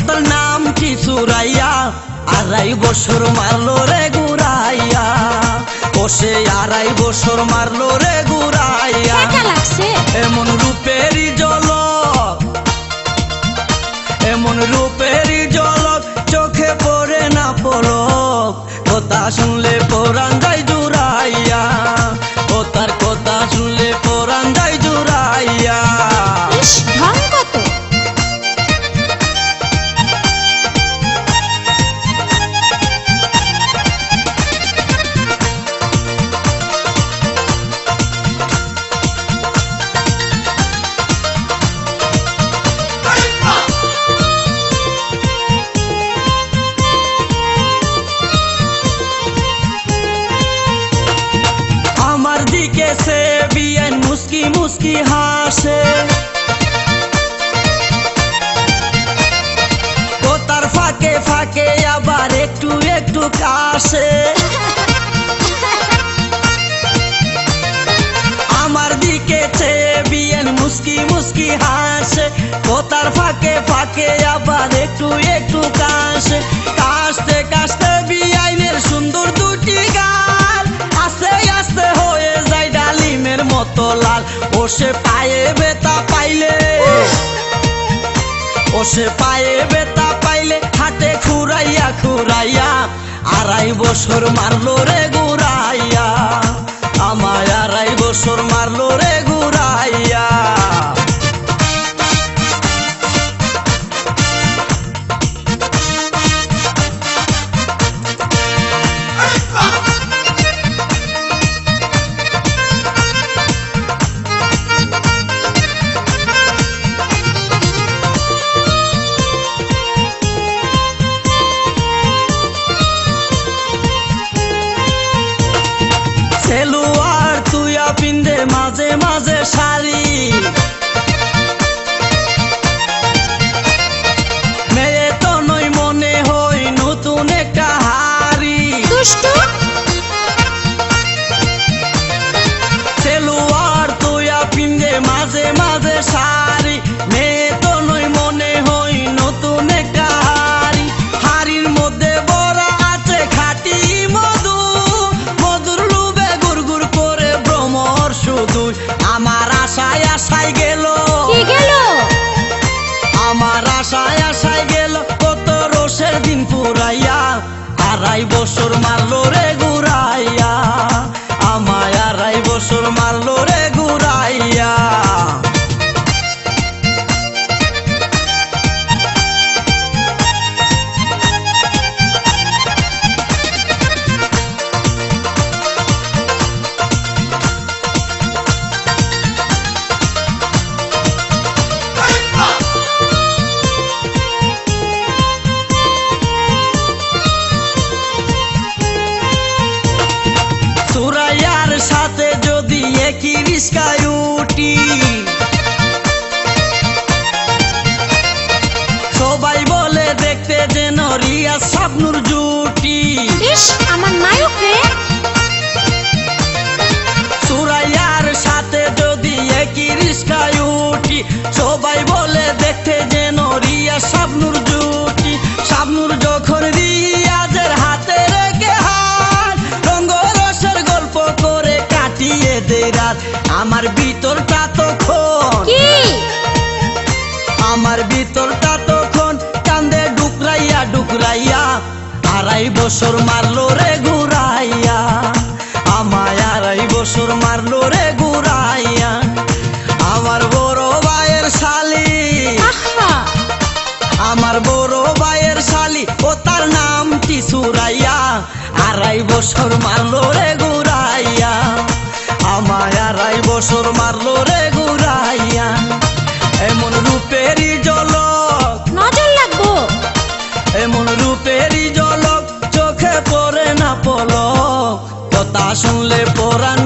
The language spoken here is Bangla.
তোর নাম কি সুরাইয়া, 2.5 বছর মারলো রে ঘুরাইয়া, ও সে 2.5 বছর মারলো রে ঘুরাইয়া। এমন রূপেরই ঝলক, এমন রূপেরই ঝলক, চোখে পড়ে না পলক, কথা শুনলে পরাণ যায় জুড়াইয়া, ও তার কথা শুনলে পরাণ যায় জুড়াইয়া। সে বিয়ান মুস্কি মুস্কি হাসে, ও তার ফাঁকে ফাঁকে আবার একটু একটু কাশে, আমার দিকে চেয়ে বিয়ান মুস্কি মুস্কি হাসে, ও তার ফাঁকে ফাঁকে আবার একটু একটু কাশে। কাশতে কাশতে বিয়াইনের সুন্দর দুটি গাল আস্তে আস্তে হয়ে যায় ডালিমের মতো লাল, ও সে পায়ে ব্যথা পাইলে, ও সে পায়ে ব্যথা পাইলে হাতে খুরাইয়া খুরাইয়া, 2.5 বছর মারলো রে ঘুরাইয়া, আমায় 2.5 বছর মারলো রে ঘুরাইয়া। সেলুয়ার তুইয়া পিন্দে মাঝে মাঝে শাড়ি, মেয়ে তো নই মনে হই নতুন একটা হাড়ি, সেলুয়ার তুইয়া পিন্দে মাঝে মাঝে শাড়ি, মেয়ে তো নই মনে হই নতুন একটা হাড়ি, হাড়ির মধ্যে বড়া আছে খাঁটি মধু, মধুর লুবে গুড় গুড় করে ভ্রমর শুধু, আমার আশায় আশায় গেল, আমার আশায় আশায় গেল কত রোষের দিন পুরাইয়া, 2.5 বছর মারলো রে ঘুরাইয়া, আমায় 2.5 বছর মারলো রে ঘুরাইয়া। সুরাইয়ার সাথে যদি একই রিস্কায় উঠি, সবাই বলে দেখতে যেন রিয়াজ শাবনূর জুটি, আমার নায়ক রে। সুরাইয়ার সাথে যদি একই রিস্কায় উঠি, সবাই বলে দেখতে যেন রিয়াজ শাবনূর জুটি, শাবনূর যখন রিয়াজের হাতে রেখে হাত রঙ্গরসের গল্প করে কাটিয়ে দেয় রাত, আমার ভিতরটা তখন, আমার ভিতরটা তখন কান্দে ডুকরাইয়া ডুকরাইয়া, 2.5 বছর মারলো রে ঘুরাইয়া, আমায় 2.5 বছর মারলো রে ঘুরাইয়া। আমার বড় ভাইয়ের শালি, আমার বড় ভাইয়ের শালি, ও তার নাম কি সুরাইয়া, 2.5 বছর মারলো রে ঘুরাইয়া, আমায় 2.5 বছর মারলো রে ঘুরাইয়া। এমন রূপেরই ঝলক, নজর লাগবো, এমন রূপেরই ঝলক, চোখে পড়ে না পলক, কথা শুনলে পরাণ